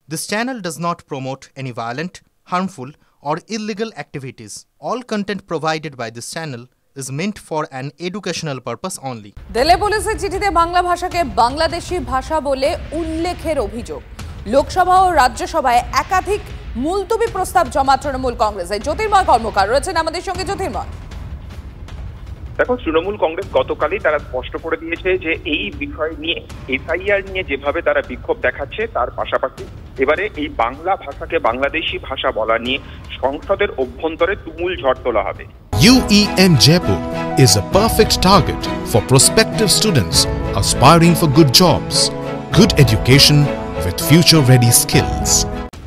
This channel does not promote any violent, harmful, or illegal activities. All content provided by this channel is meant for an educational purpose only. Delhi পুলিশের চিঠিতে বাংলা ভাষাকে বাংলাদেশি ভাষা বলে উল্লেখের অভিযোগ। লোকসভা ও রাজ্যসভায় একাধিক মুলতবি প্রস্তাব জমা তৃণমূল কংগ্রেসের। জ্যোতির্ময় কর্মকার রয়েছেন আমাদের সঙ্গে। জ্যোতির্ময়, দেখো, তৃণমূল কংগ্রেস গতকালই তারা স্পষ্ট করে দিয়েছে যে এই বিষয় নিয়ে এফআইআর নিয়ে যেভাবে তারা বিক্ষোভ দেখাচ্ছে তার পাশাপাশি এবারে এই বাংলা ভাষাকে বাংলাদেশি ভাষা বলা নিয়ে সংসদের অভ্যন্তরে তুমুল ঝড় তোলা হবে। UEM Jaipur is a perfect target for prospective students aspiring for good jobs, good education with future-ready skills.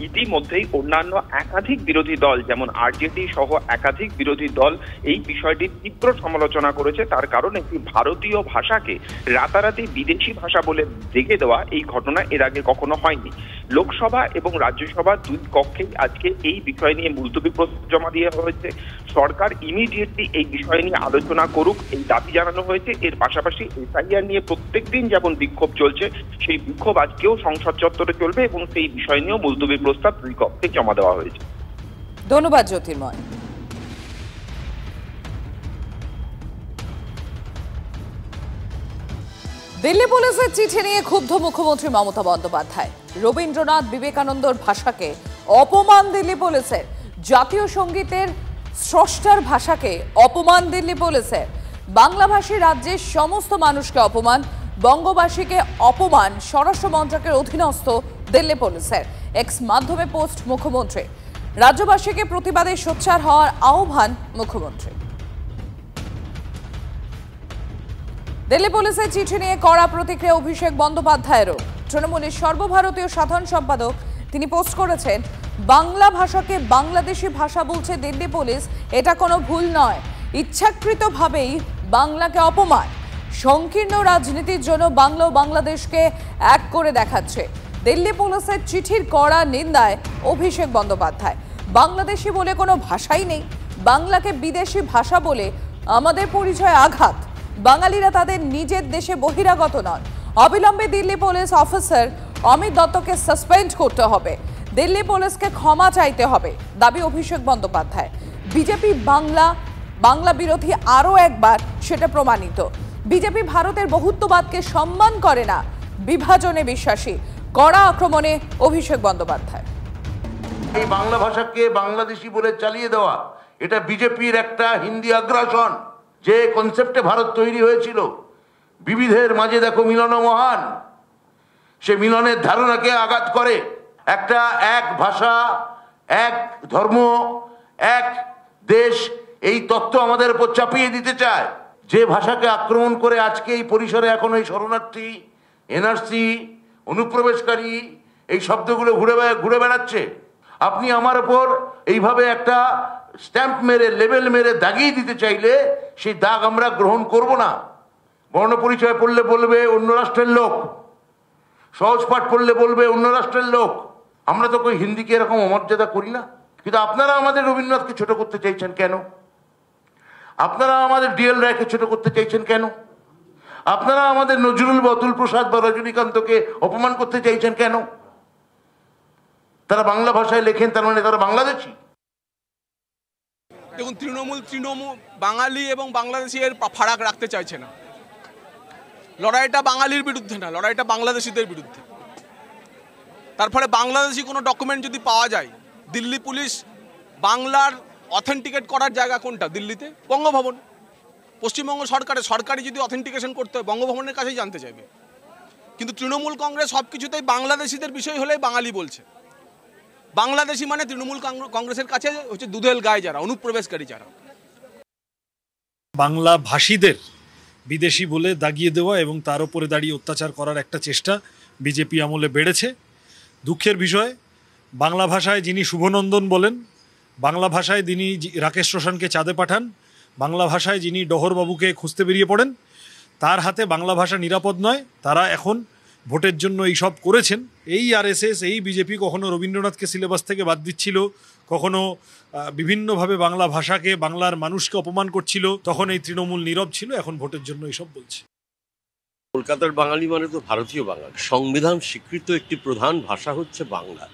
ইতিমধ্যেই অন্যান্য একাধিক বিরোধী দল যেমন আরজেডি সহ একাধিক বিরোধী দল এই বিষয়টির তীব্র সমালোচনা করেছে। তার কারণ একটি ভারতীয় ভাষাকে রাতারাতি বিদেশি ভাষা বলে দেখে দেওয়া এই ঘটনা এর আগে কখনো হয়নি। লোকসভা এবং রাজ্যসভা দুই কক্ষেই আজকে এই বিষয় নিয়ে মুলতবি প্রস্তাব জমা দিয়ে হয়েছে। সরকার ইমিডিয়েটলি এই বিষয় নিয়ে আলোচনা করুক এই দাবি জানানো হয়েছে। এর পাশাপাশি এফআইআর নিয়ে প্রত্যেকদিন যেমন বিক্ষোভ চলছে সেই বিক্ষোভ আজকেও সংসদ চত্বরে চলবে এবং সেই বিষয় নিয়েও মুলতবি প্রস্তাব দুই কক্ষে জমা দেওয়া হয়েছে। ধন্যবাদ জ্যোতির্ময়। দিল্লি পুলিশের চিঠি নিয়ে ক্ষুব্ধ মুখ্যমন্ত্রী মমতা বন্দ্যোপাধ্যায়। রবীন্দ্রনাথ বিবেকানন্দর ভাষাকে অপমান দিল্লি পুলিশের। জাতীয় সঙ্গীতের স্রষ্টার ভাষাকে অপমান দিল্লি পুলিশের। বাংলাভাষী রাজ্যের সমস্ত মানুষকে অপমান, বঙ্গবাসীকে অপমান স্বরাষ্ট্র মন্ত্রকের অধীনস্থ দিল্লি পুলিশের। এক্স মাধ্যমে পোস্ট মুখ্যমন্ত্রী। রাজ্যবাসীকে প্রতিবাদে সোচ্চার হওয়ার আহ্বান মুখ্যমন্ত্রী। দিল্লি পুলিশের চিঠি নিয়ে কড়া প্রতিক্রিয়া অভিষেক বন্দ্যোপাধ্যায়েরও। তৃণমূলের সর্বভারতীয় সাধারণ সম্পাদক তিনি পোস্ট করেছেন, বাংলা ভাষাকে বাংলাদেশি ভাষা বলছে দিল্লি পুলিশ, এটা কোনো ভুল নয়, ইচ্ছাকৃতভাবেই বাংলাকে অপমান। সংকীর্ণ রাজনীতির জন্য বাংলা ও বাংলাদেশকে এক করে দেখাচ্ছে। দিল্লি পুলিশের চিঠির কড়া নিন্দায় অভিষেক বন্দ্যোপাধ্যায়। বাংলাদেশি বলে কোনো ভাষাই নেই, বাংলাকে বিদেশি ভাষা বলে আমাদের পরিচয় আঘাত। বাঙালিরা তাদের নিজের দেশে বহিরাগত নন। অবিলম্বে দিল্লি পুলিশ অফিসার অমিত দত্তকে সাসপেন্ড করতে হবে, দিল্লি পুলিশকে ক্ষমা চাইতে হবে, দাবি অভিষেক বন্দ্যোপাধ্যায়। বিজেপি বাংলা বিরোধী আরও একবার সেটা প্রমাণিত। বিজেপি ভারতের বহুত্ববাদকে সম্মান করে না, বিভাজনে বিশ্বাসী। কড়া আক্রমণে অভিষেক বন্দ্যোপাধ্যায়। এই বাংলা ভাষাকে বাংলাদেশি বলে চালিয়ে দেওয়া এটা বিজেপির একটা হিন্দি আগ্রাসন। যে কনসেপ্টে ভারত তৈরি হয়েছিল, বিবিধের মাঝে দেখো মিলন মহান, সে মিলনের ধারণাকে আঘাত করে। একটা এক ভাষা, এক ধর্ম, এক দেশ, এই তত্ত্ব আমাদের উপর চাপিয়ে দিতে চায়। যে ভাষাকে আক্রমণ করে আজকে এই পরিসরে এখন এই শরণার্থী, এনআরসি, অনুপ্রবেশকারী এই শব্দগুলো ঘুরে বেড়াচ্ছে। আপনি আমার উপর এইভাবে একটা স্ট্যাম্প মেরে, লেবেল মেরে দাগিয়ে দিতে চাইলে সেই দাগ আমরা গ্রহণ করব না। বর্ণ পরিচয় পড়লে বলবে অন্য রাষ্ট্রের লোক, সহজ পাঠ পড়লে বলবে অন্য রাষ্ট্রের লোক। আমরা তো কই হিন্দিকে এরকম অমর্যাদা করি না। কিন্তু আপনারা আমাদের রবীন্দ্রনাথকে ছোট করতে চাইছেন কেন? আপনারা আমাদের ডিএল রায়কে ছোট করতে চাইছেন কেন? আপনারা আমাদের নজরুল বা অতুল প্রসাদ বা রজনীকান্তকে অপমান করতে চাইছেন কেন? তারা বাংলা ভাষায় লেখেন, তার মানে তারা বাংলাদেশী। দেখুন, তৃণমূল বাঙালি এবং বাংলাদেশি এর ফারাক রাখতে চাইছে না। লড়াইটা বাঙালির বিরুদ্ধে না, লড়াইটা বাংলাদেশিদের বিরুদ্ধে। তারপরে বাংলাদেশি কোনো ডকুমেন্ট যদি পাওয়া যায়, দিল্লি পুলিশ বাংলার অথেন্টিকেট করার জায়গা কোনটা? দিল্লিতে বঙ্গভবন। পশ্চিমবঙ্গ সরকারি যদি অথেন্টিকেশন করতে হয় বঙ্গভবনের কাছেই জানতে চাইবে। কিন্তু তৃণমূল কংগ্রেস সব কিছুতেই বাংলাদেশিদের বিষয় হলেই বাঙালি বলছে। বাংলাদেশি মানে তৃণমূল কংগ্রেসের কাছে হচ্ছে দুধেল গায়ে যারা, অনুপ্রবেশকারী যারা। বাংলা ভাষীদের বিদেশি বলে দাগিয়ে দেওয়া এবং তার উপরে দাঁড়িয়ে অত্যাচার করার একটা চেষ্টা বিজেপি আমলে বেড়েছে। দুঃখের বিষয়, বাংলা ভাষায় যিনি শুভনন্দন বলেন, বাংলা ভাষায় যিনি রাকেশ রোশনকে চাঁদে পাঠান, বাংলা ভাষায় যিনি ডহরবাবুকে খুঁজতে বেরিয়ে পড়েন, তার হাতে বাংলা ভাষা নিরাপদ নয়। তারা এখন ভোটের জন্য এই সব করেছেন। এই আরএসএস, এই বিজেপি কখনো রবীন্দ্রনাথকে সিলেবাস থেকে বাদ দিচ্ছিল, কখনো বিভিন্নভাবে বাংলা ভাষাকে, বাংলার মানুষকে অপমান করছিল। তখন এই তৃণমূল নীরব ছিল, এখন ভোটের জন্য এইসব বলছে। কলকাতার বাঙালি মানে তো ভারতীয় বাঙালি। সংবিধান স্বীকৃত একটি প্রধান ভাষা হচ্ছে বাংলা।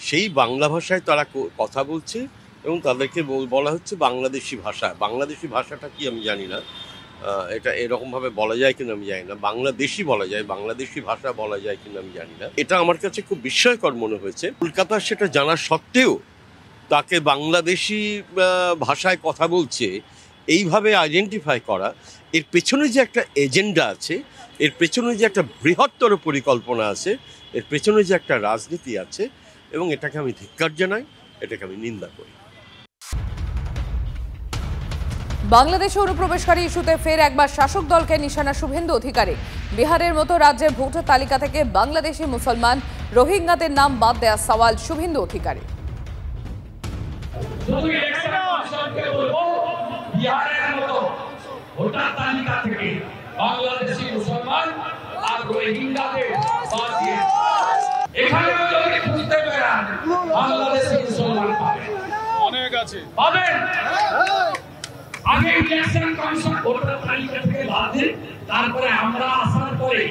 সেই বাংলা ভাষায় তারা কথা বলছে এবং তাদেরকে বলা হচ্ছে বাংলাদেশি ভাষা। বাংলাদেশি ভাষাটা কি আমি জানি না, এটা এরকমভাবে বলা যায় কিনা আমি জানি না। বাংলাদেশি বলা যায়, বাংলাদেশি ভাষা বলা যায় কিনা আমি জানি না। এটা আমার কাছে খুব বিস্ময়কর মনে হয়েছে। কলকাতার সেটা জানা সত্ত্বেও তাকে বাংলাদেশি ভাষায় কথা বলছে এইভাবে আইডেন্টিফাই করা, এর পেছনে যে একটা এজেন্ডা আছে, এর পেছনে যে একটা বৃহত্তর পরিকল্পনা আছে, এর পেছনে যে একটা রাজনীতি আছে, এবং এটাকে আমি ধিক্কার জানাই, এটাকে আমি নিন্দা করি। বাংলাদেশে অনুপ্রবেশকারী ইস্যুতে ফের একবার শাসক দলকে নিশানা শুভেন্দু অধিকারী। বিহারের মতো রাজ্যে ভোটার তালিকা থেকে বাংলাদেশি মুসলমান রোহিঙ্গাদের নাম বাদ দেওয়া সওয়াল শুভেন্দু অধিকারী। বিহারের মতো ভোটার তালিকা থেকে বাংলাদেশি মুসলমান আর রোহিঙ্গাদের বাদ দিয়ে এখানেও যদি খুঁজতে বেরান বাংলাদেশি মুসলমান পাবেন, অনেক আছে, পাবেন। আগে ইলেকশন কমিশন ভোটার তালিকা থেকে বাদ দেন, তারপরে আমরা আসার পরে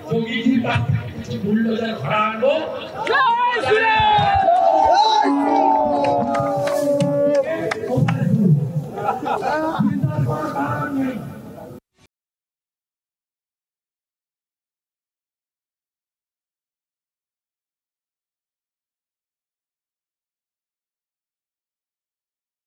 যোগীজির কাছ থেকে কিছু বুলডোজার ভাড়া আনবো।